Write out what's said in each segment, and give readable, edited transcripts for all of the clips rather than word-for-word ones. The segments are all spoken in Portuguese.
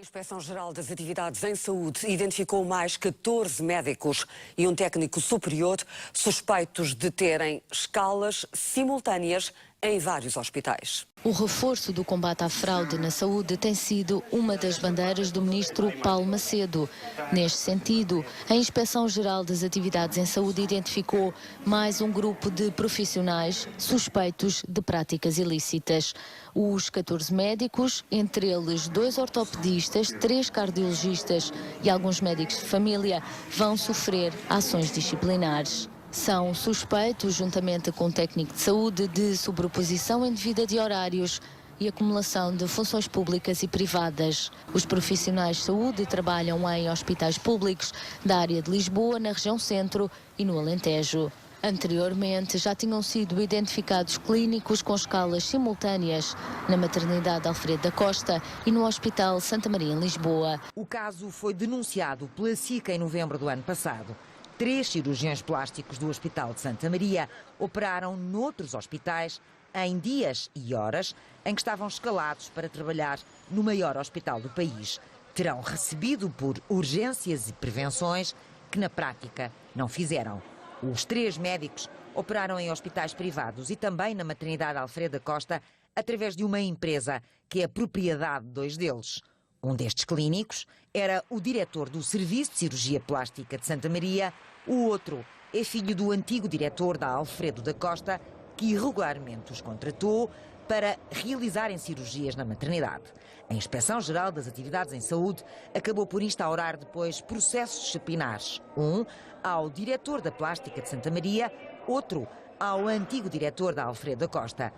Inspeção-Geral das Atividades em Saúde identificou mais 14 médicos e um técnico superior suspeitos de terem escalas simultâneas em vários hospitais. O reforço do combate à fraude na saúde tem sido uma das bandeiras do ministro Paulo Macedo. Neste sentido, a Inspeção-Geral das Atividades em Saúde identificou mais um grupo de profissionais suspeitos de práticas ilícitas. Os 14 médicos, entre eles 2 ortopedistas, 3 cardiologistas e alguns médicos de família, vão sofrer ações disciplinares. São suspeitos, juntamente com um técnico de saúde, de sobreposição indevida de horários e acumulação de funções públicas e privadas. Os profissionais de saúde trabalham em hospitais públicos da área de Lisboa, na região centro e no Alentejo. Anteriormente, já tinham sido identificados clínicos com escalas simultâneas na maternidade Alfredo da Costa e no Hospital Santa Maria, em Lisboa. O caso foi denunciado pela SICA em novembro do ano passado. 3 cirurgiões plásticos do Hospital de Santa Maria operaram noutros hospitais em dias e horas em que estavam escalados para trabalhar no maior hospital do país. Terão recebido por urgências e prevenções que na prática não fizeram. Os 3 médicos operaram em hospitais privados e também na maternidade Alfredo da Costa através de uma empresa que é propriedade de 2 deles. Um destes clínicos era o diretor do Serviço de Cirurgia Plástica de Santa Maria. O outro é filho do antigo diretor da Alfredo da Costa, que irregularmente os contratou para realizarem cirurgias na maternidade. A Inspeção-Geral das Atividades em Saúde acabou por instaurar depois processos disciplinares. Um ao diretor da Plástica de Santa Maria, outro ao antigo diretor da Alfredo da Costa.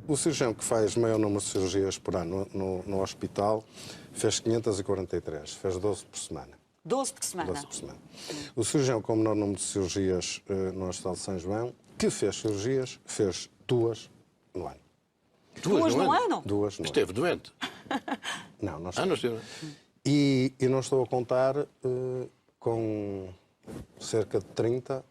O cirurgião que faz maior número de cirurgias por ano no hospital fez 543, fez 12 por semana. 12 por semana? 12 por semana. O cirurgião com o menor número de cirurgias no Hospital de São João, que fez cirurgias, fez 2 no ano. 2 no ano? 2 no ano. Esteve doente? Não esteve. Não esteve. E não estou a contar com cerca de 30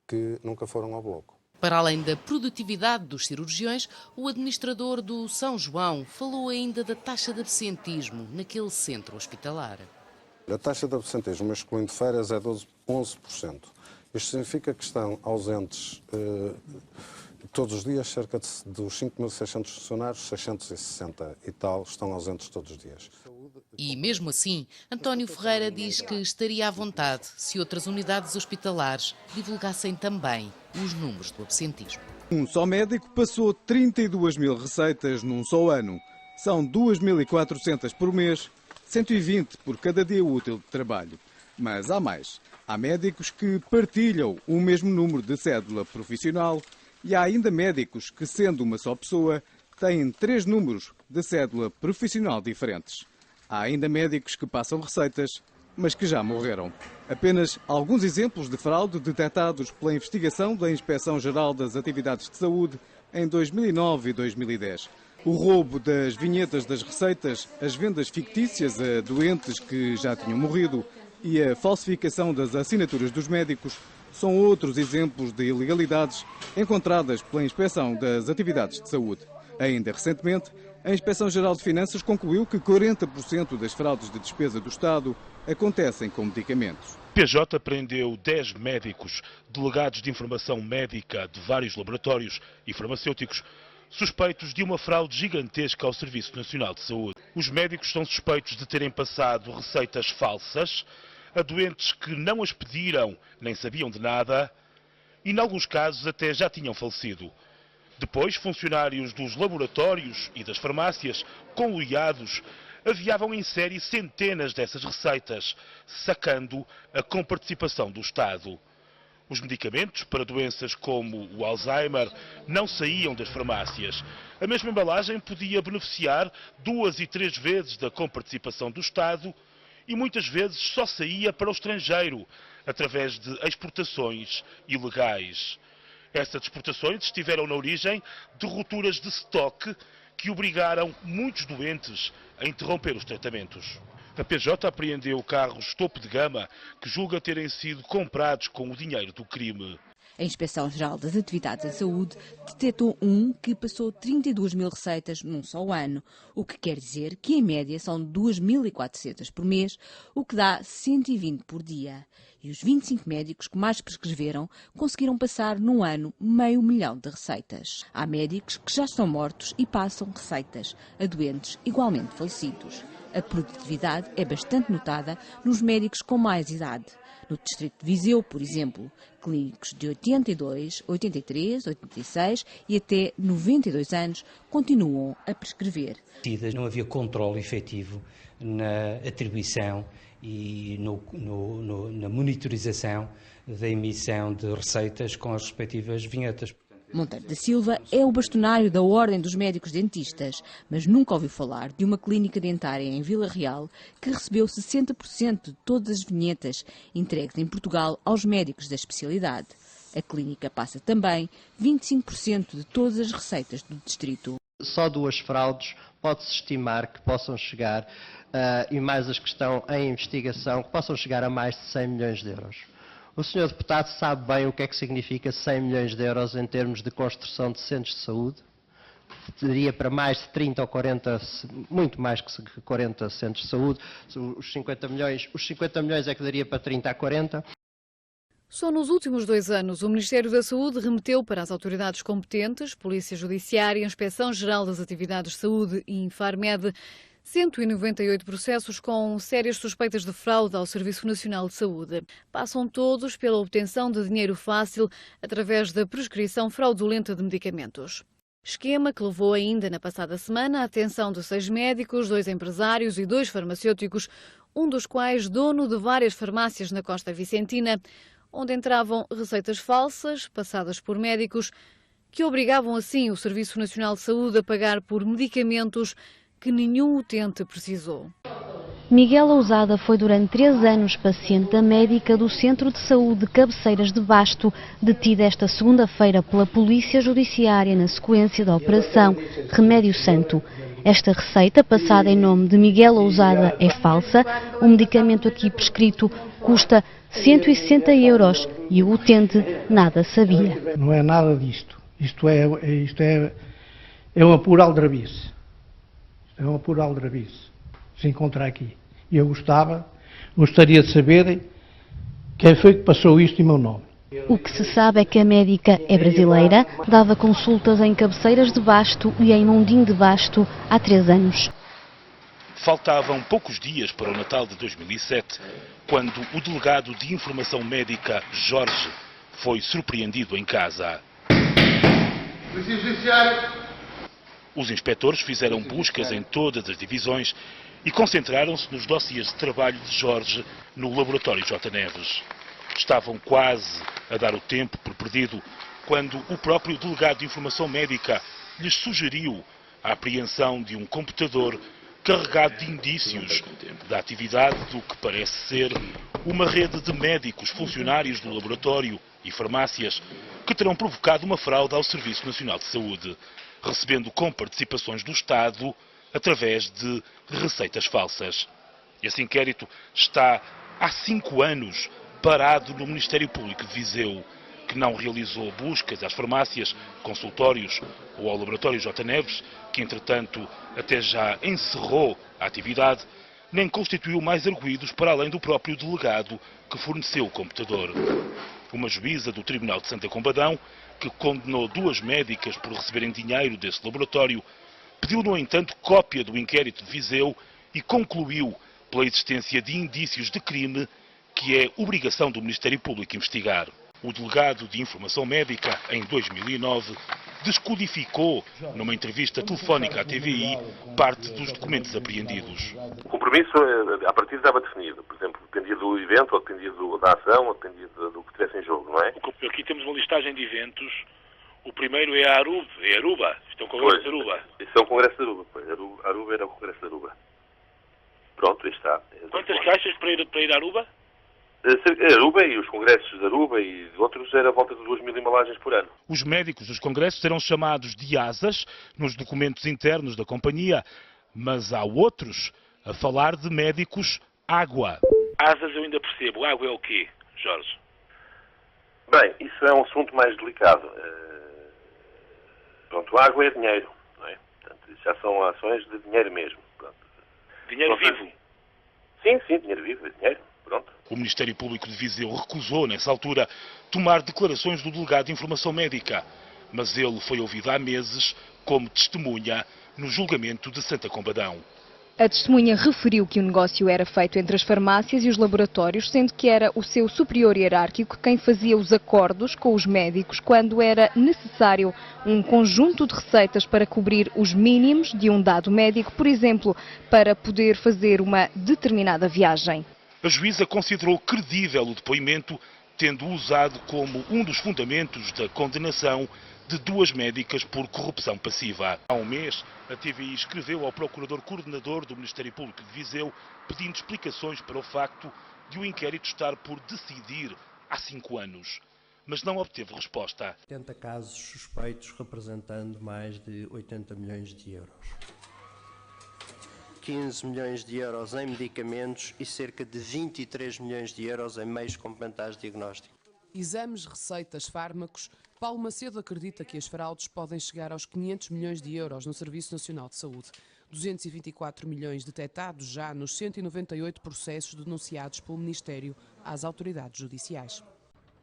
que nunca foram ao bloco. Para além da produtividade dos cirurgiões, o administrador do São João falou ainda da taxa de absentismo naquele centro hospitalar. A taxa de absentismo masculino de férias é 11%. Isto significa que estão ausentes todos os dias, cerca dos 5.600 funcionários, 660 e tal estão ausentes todos os dias. E mesmo assim, António Ferreira diz que estaria à vontade se outras unidades hospitalares divulgassem também os números do absentismo. Um só médico passou 32 mil receitas num só ano. São 2.400 por mês, 120 por cada dia útil de trabalho. Mas há mais. Há médicos que partilham o mesmo número de cédula profissional e há ainda médicos que, sendo uma só pessoa, têm 3 números de cédula profissional diferentes. Há ainda médicos que passam receitas, mas que já morreram. Apenas alguns exemplos de fraude detectados pela investigação da Inspeção-Geral das Atividades de Saúde em 2009 e 2010. O roubo das vinhetas das receitas, as vendas fictícias a doentes que já tinham morrido e a falsificação das assinaturas dos médicos são outros exemplos de ilegalidades encontradas pela Inspeção das Atividades de Saúde. Ainda recentemente, a Inspeção-Geral de Finanças concluiu que 40% das fraudes de despesa do Estado acontecem com medicamentos. A PJ prendeu 10 médicos, delegados de informação médica de vários laboratórios e farmacêuticos, suspeitos de uma fraude gigantesca ao Serviço Nacional de Saúde. Os médicos são suspeitos de terem passado receitas falsas a doentes que não as pediram nem sabiam de nada e, em alguns casos, até já tinham falecido. Depois, funcionários dos laboratórios e das farmácias, conluiados, aviavam em série centenas dessas receitas, sacando a comparticipação do Estado. Os medicamentos para doenças como o Alzheimer não saíam das farmácias. A mesma embalagem podia beneficiar 2 e 3 vezes da comparticipação do Estado e muitas vezes só saía para o estrangeiro, através de exportações ilegais. Essas exportações estiveram na origem de rupturas de estoque que obrigaram muitos doentes a interromper os tratamentos. A PJ apreendeu carros topo de gama que julga terem sido comprados com o dinheiro do crime. A Inspeção-Geral das Atividades em Saúde detectou um que passou 32 mil receitas num só ano, o que quer dizer que, em média, são 2.400 por mês, o que dá 120 por dia. E os 25 médicos que mais prescreveram conseguiram passar num ano 500.000 de receitas. Há médicos que já estão mortos e passam receitas a doentes igualmente falecidos. A produtividade é bastante notada nos médicos com mais idade. No distrito de Viseu, por exemplo, clínicos de 82, 83, 86 e até 92 anos continuam a prescrever. Não havia controle efetivo na atribuição e na monitorização da emissão de receitas com as respectivas vinhetas. Monteiro da Silva é o bastonário da Ordem dos Médicos Dentistas, mas nunca ouviu falar de uma clínica dentária em Vila Real que recebeu 60% de todas as vinhetas entregues em Portugal aos médicos da especialidade. A clínica passa também 25% de todas as receitas do distrito. Só 2 fraudes pode-se estimar que possam chegar, e mais as que estão em investigação, que possam chegar a mais de 100 milhões de euros. O senhor deputado sabe bem o que é que significa 100 milhões de euros em termos de construção de centros de saúde? Teria para mais de 30 ou 40, muito mais que 40 centros de saúde. Os 50 milhões é que daria para 30 a 40. Só nos últimos 2 anos, o Ministério da Saúde remeteu para as autoridades competentes, Polícia Judiciária, Inspeção-Geral das Atividades de Saúde e Infarmed, 198 processos com sérias suspeitas de fraude ao Serviço Nacional de Saúde. Passam todos pela obtenção de dinheiro fácil através da prescrição fraudulenta de medicamentos. Esquema que levou ainda na passada semana a atenção de 6 médicos, 2 empresários e 2 farmacêuticos, um dos quais dono de várias farmácias na Costa Vicentina, onde entravam receitas falsas, passadas por médicos, que obrigavam assim o Serviço Nacional de Saúde a pagar por medicamentos que nenhum utente precisou. Miguel Ousada foi durante 3 anos paciente da médica do Centro de Saúde de Cabeceiras de Basto, detida esta segunda-feira pela Polícia Judiciária na sequência da Operação Remédio Santo. Esta receita, passada em nome de Miguel Ousada, é falsa. O medicamento aqui prescrito custa 160 euros e o utente nada sabia. Não é nada disto. Isto é uma pura aldrabice. É uma pura aldrabice se encontrar aqui. E eu gostaria de saber quem foi que passou isto em meu nome. O que se sabe é que a médica é brasileira, dava consultas em Cabeceiras de Basto e em Mondim de Basto há 3 anos. Faltavam poucos dias para o Natal de 2007, quando o delegado de Informação Médica, Jorge, foi surpreendido em casa. Polícia Judiciária. Os inspectores fizeram buscas em todas as divisões e concentraram-se nos dossiês de trabalho de Jorge no laboratório J. Neves. Estavam quase a dar o tempo por perdido quando o próprio delegado de Informação Médica lhes sugeriu a apreensão de um computador carregado de indícios da atividade do que parece ser uma rede de médicos funcionários do laboratório e farmácias que terão provocado uma fraude ao Serviço Nacional de Saúde, recebendo comparticipações do Estado através de receitas falsas. Esse inquérito está há 5 anos parado no Ministério Público de Viseu, que não realizou buscas às farmácias, consultórios ou ao laboratório J. Neves, que entretanto até já encerrou a atividade, nem constituiu mais arguidos para além do próprio delegado que forneceu o computador. Uma juíza do Tribunal de Santa Combadão, que condenou 2 médicas por receberem dinheiro desse laboratório, pediu, no entanto, cópia do inquérito de Viseu e concluiu pela existência de indícios de crime que é obrigação do Ministério Público investigar. O delegado de Informação Médica, em 2009, descodificou, numa entrevista telefónica à TVI, parte dos documentos apreendidos. O compromisso, à partida, estava definido. Por exemplo, dependia do evento, ou dependia da ação, ou dependia do que tivesse em jogo, não é? Aqui temos uma listagem de eventos. O primeiro é a Aruba. Isto é o Congresso de Aruba. Isso é o Congresso de Aruba. Aruba era o Congresso de Aruba. Pronto, aí está. Quantas caixas para ir a Aruba? Aruba e os congressos de Aruba e de outros era a volta de 2.000 embalagens por ano. Os médicos dos congressos serão chamados de asas nos documentos internos da companhia, mas há outros a falar de médicos água. Asas eu ainda percebo. Água é o quê, Jorge? Bem, isso é um assunto mais delicado. Pronto, a água é dinheiro, não é? Portanto, isso já são ações de dinheiro mesmo. Pronto. Dinheiro vivo? Sim, dinheiro vivo, é dinheiro. Pronto. O Ministério Público de Viseu recusou, nessa altura, tomar declarações do delegado de informação médica, mas ele foi ouvido há meses como testemunha no julgamento de Santa Combadão. A testemunha referiu que o negócio era feito entre as farmácias e os laboratórios, sendo que era o seu superior hierárquico quem fazia os acordos com os médicos quando era necessário um conjunto de receitas para cobrir os mínimos de um dado médico, por exemplo, para poder fazer uma determinada viagem. A juíza considerou credível o depoimento, tendo usado como um dos fundamentos da condenação de 2 médicas por corrupção passiva. Há um mês, a TVI escreveu ao procurador-coordenador do Ministério Público de Viseu pedindo explicações para o facto de o inquérito estar por decidir há 5 anos, mas não obteve resposta. 80 casos suspeitos representando mais de 80 milhões de euros. 15 milhões de euros em medicamentos e cerca de 23 milhões de euros em meios complementares de diagnóstico. Exames, receitas, fármacos. Paulo Macedo acredita que as fraudes podem chegar aos 500 milhões de euros no Serviço Nacional de Saúde. 224 milhões detectados já nos 198 processos denunciados pelo Ministério às autoridades judiciais.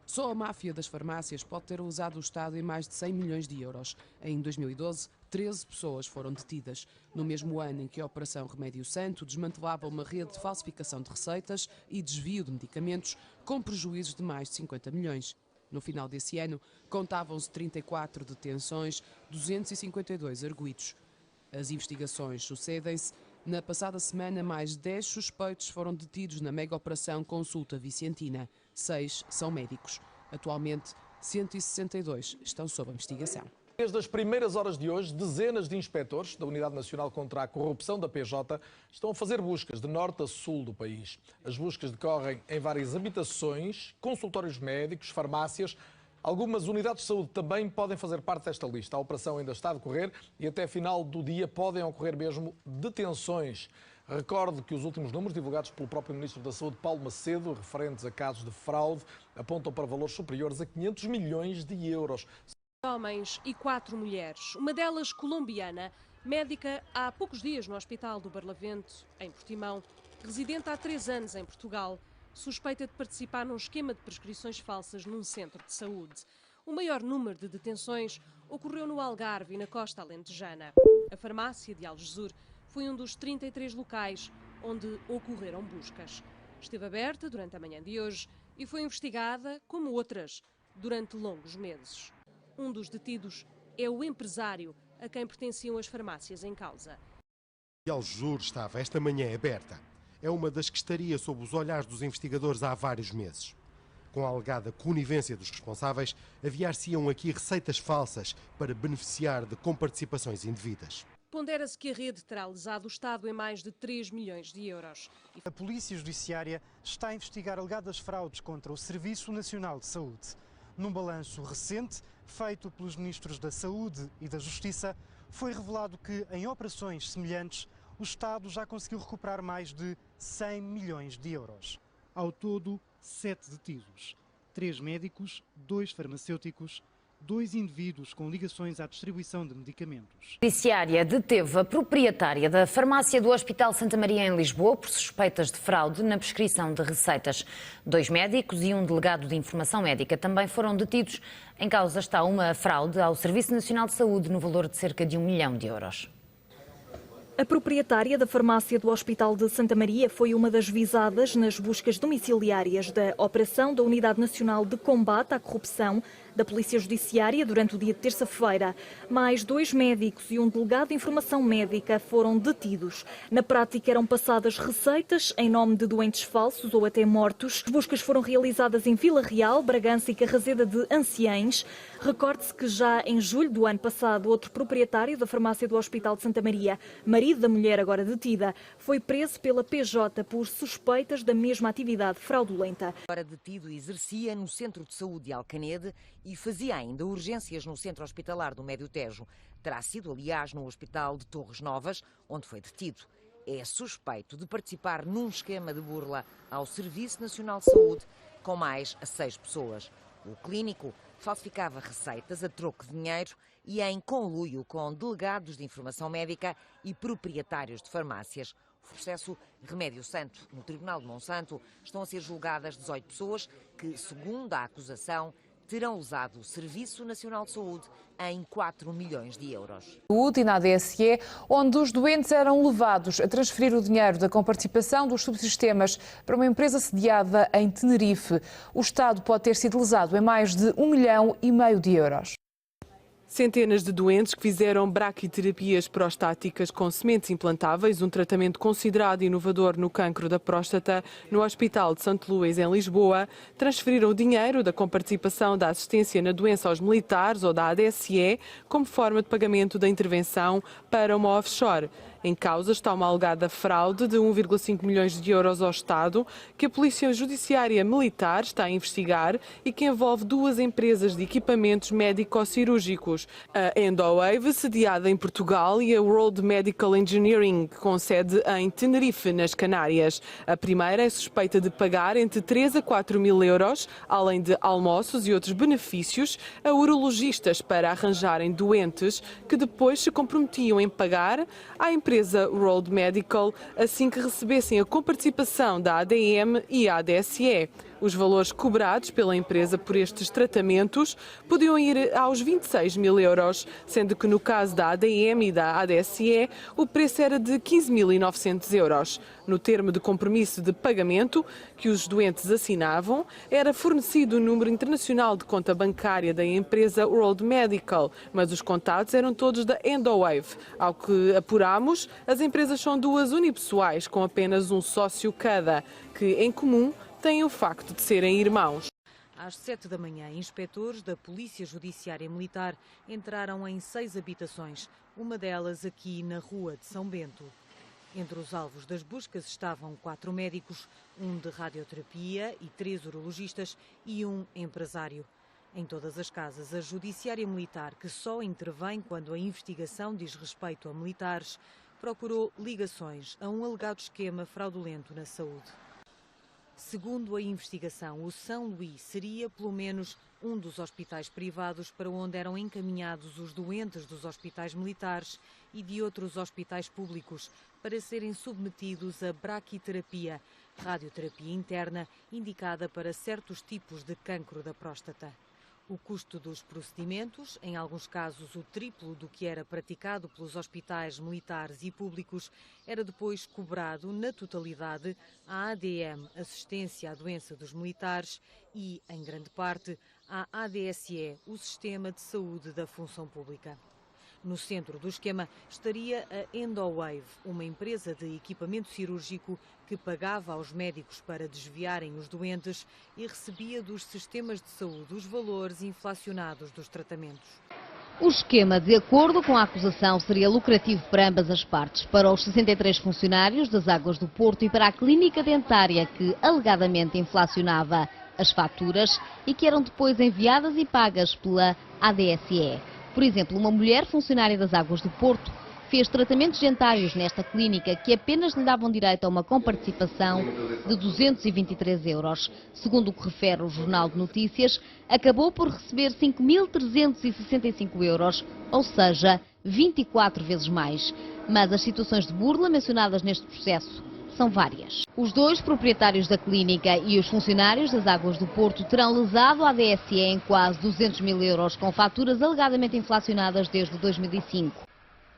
Só a máfia das farmácias pode ter usado o Estado em mais de 100 milhões de euros. Em 2012, 13 pessoas foram detidas. No mesmo ano em que a Operação Remédio Santo desmantelava uma rede de falsificação de receitas e desvio de medicamentos, com prejuízos de mais de 50 milhões. No final desse ano, contavam-se 34 detenções, 252 arguidos. As investigações sucedem-se. Na passada semana, mais 10 suspeitos foram detidos na mega-operação Consulta Vicentina. 6 são médicos. Atualmente, 162 estão sob investigação. Desde as primeiras horas de hoje, dezenas de inspectores da Unidade Nacional contra a Corrupção da PJ estão a fazer buscas de norte a sul do país. As buscas decorrem em várias habitações, consultórios médicos, farmácias. Algumas unidades de saúde também podem fazer parte desta lista. A operação ainda está a decorrer e até final do dia podem ocorrer mesmo detenções. Recordo que os últimos números divulgados pelo próprio Ministro da Saúde, Paulo Macedo, referentes a casos de fraude, apontam para valores superiores a 500 milhões de euros. Homens e 4 mulheres, uma delas colombiana, médica há poucos dias no Hospital do Barlavento, em Portimão, residente há 3 anos em Portugal, suspeita de participar num esquema de prescrições falsas num centro de saúde. O maior número de detenções ocorreu no Algarve e na costa alentejana. A farmácia de Algesur foi um dos 33 locais onde ocorreram buscas. Esteve aberta durante a manhã de hoje e foi investigada, como outras, durante longos meses. Um dos detidos é o empresário a quem pertenciam as farmácias em causa. Algesur estava esta manhã aberta. É uma das que estaria sob os olhares dos investigadores há vários meses. Com a alegada conivência dos responsáveis, aviar-se-iam aqui receitas falsas para beneficiar de comparticipações indevidas. Pondera-se que a rede terá lesado o Estado em mais de 3 milhões de euros. A Polícia Judiciária está a investigar alegadas fraudes contra o Serviço Nacional de Saúde. Num balanço recente, feito pelos Ministros da Saúde e da Justiça, foi revelado que, em operações semelhantes, o Estado já conseguiu recuperar mais de 100 milhões de euros. Ao todo, 7 detidos. 3 médicos, 2 farmacêuticos, 2 indivíduos com ligações à distribuição de medicamentos. A Judiciária deteve a proprietária da farmácia do Hospital Santa Maria em Lisboa por suspeitas de fraude na prescrição de receitas. 2 médicos e um delegado de informação médica também foram detidos. Em causa está uma fraude ao Serviço Nacional de Saúde no valor de cerca de 1 milhão de euros. A proprietária da farmácia do Hospital de Santa Maria foi uma das visadas nas buscas domiciliárias da Operação da Unidade Nacional de Combate à Corrupção da Polícia Judiciária durante o dia de terça-feira. Mais 2 médicos e um delegado de informação médica foram detidos. Na prática eram passadas receitas em nome de doentes falsos ou até mortos. As buscas foram realizadas em Vila Real, Bragança e Carraseda de Anciães. Recorde-se que já em julho do ano passado, outro proprietário da farmácia do Hospital de Santa Maria, marido da mulher agora detida, foi preso pela PJ por suspeitas da mesma atividade fraudulenta. Agora detido, exercia no Centro de Saúde de Alcanede e fazia ainda urgências no Centro Hospitalar do Médio Tejo. Terá sido, aliás, no Hospital de Torres Novas, onde foi detido. É suspeito de participar num esquema de burla ao Serviço Nacional de Saúde com mais 6 pessoas. O clínico falsificava receitas a troco de dinheiro e em conluio com delegados de informação médica e proprietários de farmácias. O processo Remédio Santo, no Tribunal de Monsanto, estão a ser julgadas 18 pessoas que, segundo a acusação, terão usado o Serviço Nacional de Saúde em 4 milhões de euros. E na ADSE, onde os doentes eram levados a transferir o dinheiro da comparticipação dos subsistemas para uma empresa sediada em Tenerife. O Estado pode ter sido lesado em mais de 1,5 milhão de euros. Centenas de doentes que fizeram braquiterapias prostáticas com sementes implantáveis, um tratamento considerado inovador no cancro da próstata, no Hospital de Santo Luís, em Lisboa, transferiram o dinheiro da comparticipação da assistência na doença aos militares ou da ADSE como forma de pagamento da intervenção para uma offshore. Em causa está uma alegada fraude de 1,5 milhões de euros ao Estado, que a Polícia Judiciária Militar está a investigar e que envolve 2 empresas de equipamentos médico-cirúrgicos. A Endowave, sediada em Portugal, e a World Medical Engineering, com sede em Tenerife, nas Canárias. A primeira é suspeita de pagar entre 3 a 4 mil euros, além de almoços e outros benefícios, a urologistas para arranjarem doentes que depois se comprometiam em pagar à empresa World Medical assim que recebessem a comparticipação da ADM e a ADSE. Os valores cobrados pela empresa por estes tratamentos podiam ir aos 26 mil euros, sendo que no caso da ADM e da ADSE o preço era de 15.900 euros. No termo de compromisso de pagamento que os doentes assinavam, era fornecido o número internacional de conta bancária da empresa World Medical, mas os contatos eram todos da Endowave. Ao que apuramos, as empresas são 2 unipessoais, com apenas um sócio cada, que em comum têm o facto de serem irmãos. Às 7 da manhã, inspetores da Polícia Judiciária Militar entraram em 6 habitações, uma delas aqui na Rua de São Bento. Entre os alvos das buscas estavam 4 médicos, um de radioterapia e 3 urologistas e um empresário. Em todas as casas, a Judiciária Militar, que só intervém quando a investigação diz respeito a militares, procurou ligações a um alegado esquema fraudulento na saúde. Segundo a investigação, o São Luís seria, pelo menos, um dos hospitais privados para onde eram encaminhados os doentes dos hospitais militares e de outros hospitais públicos para serem submetidos a braquiterapia, radioterapia interna, indicada para certos tipos de cancro da próstata. O custo dos procedimentos, em alguns casos o triplo do que era praticado pelos hospitais militares e públicos, era depois cobrado na totalidade à ADM, Assistência à Doença dos Militares, e, em grande parte, à ADSE, o Sistema de Saúde da Função Pública. No centro do esquema estaria a Endowave, uma empresa de equipamento cirúrgico que pagava aos médicos para desviarem os doentes e recebia dos sistemas de saúde os valores inflacionados dos tratamentos. O esquema, de acordo com a acusação, seria lucrativo para ambas as partes, para os 63 funcionários das Águas do Porto e para a clínica dentária que alegadamente inflacionava as faturas e que eram depois enviadas e pagas pela ADSE. Por exemplo, uma mulher funcionária das Águas do Porto fez tratamentos dentários nesta clínica que apenas lhe davam direito a uma comparticipação de 223 euros. Segundo o que refere o Jornal de Notícias, acabou por receber 5.365 euros, ou seja, 24 vezes mais. Mas as situações de burla mencionadas neste processo são várias. Os 2 proprietários da clínica e os funcionários das Águas do Porto terão lesado a ADSE em quase 200 mil euros, com faturas alegadamente inflacionadas desde 2005.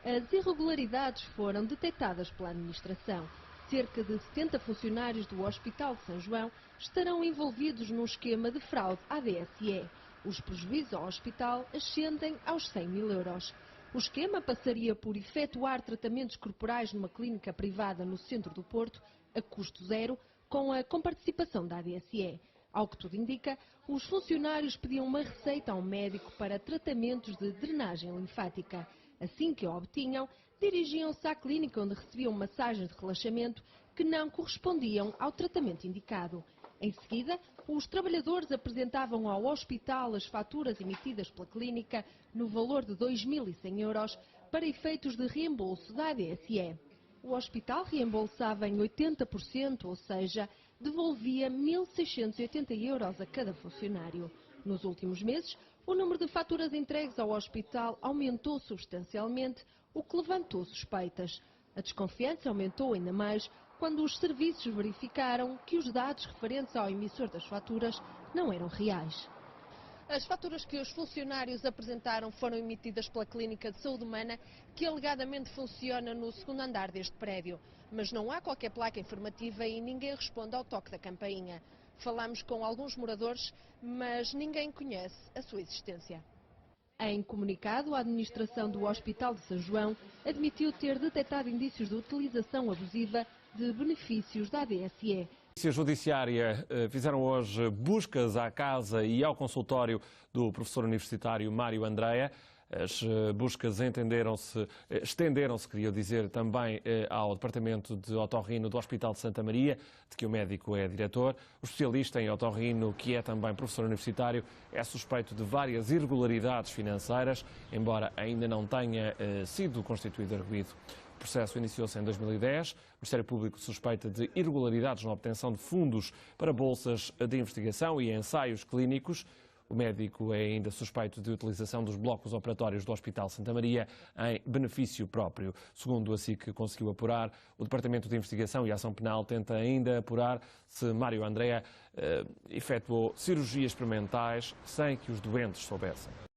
As irregularidades foram detectadas pela administração. Cerca de 70 funcionários do Hospital de São João estarão envolvidos num esquema de fraude à ADSE. Os prejuízos ao hospital ascendem aos 100 mil euros. O esquema passaria por efetuar tratamentos corporais numa clínica privada no centro do Porto, a custo zero, com a comparticipação da ADSE. Ao que tudo indica, os funcionários pediam uma receita a um médico para tratamentos de drenagem linfática. Assim que a obtinham, dirigiam-se à clínica onde recebiam massagens de relaxamento que não correspondiam ao tratamento indicado. Em seguida, os trabalhadores apresentavam ao hospital as faturas emitidas pela clínica no valor de 2.100 euros para efeitos de reembolso da ADSE. O hospital reembolsava em 80%, ou seja, devolvia 1.680 euros a cada funcionário. Nos últimos meses, o número de faturas entregues ao hospital aumentou substancialmente, o que levantou suspeitas. A desconfiança aumentou ainda mais quando os serviços verificaram que os dados referentes ao emissor das faturas não eram reais. As faturas que os funcionários apresentaram foram emitidas pela Clínica de Saúde Humana, que alegadamente funciona no segundo andar deste prédio. Mas não há qualquer placa informativa e ninguém responde ao toque da campainha. Falamos com alguns moradores, mas ninguém conhece a sua existência. Em comunicado, a administração do Hospital de São João admitiu ter detectado indícios de utilização abusiva de benefícios da ADSE. A Polícia Judiciária fizeram hoje buscas à casa e ao consultório do professor universitário Mário Andreia. As buscas estenderam-se, queria dizer, também ao Departamento de Otorrino do Hospital de Santa Maria, de que o médico é diretor. O especialista em otorrino, que é também professor universitário, é suspeito de várias irregularidades financeiras, embora ainda não tenha sido constituído arguido. O processo iniciou-se em 2010. O Ministério Público suspeita de irregularidades na obtenção de fundos para bolsas de investigação e ensaios clínicos. O médico é ainda suspeito de utilização dos blocos operatórios do Hospital Santa Maria em benefício próprio. Segundo a SIC conseguiu apurar, o Departamento de Investigação e Ação Penal tenta ainda apurar se Mário Andreia efetuou cirurgias experimentais sem que os doentes soubessem.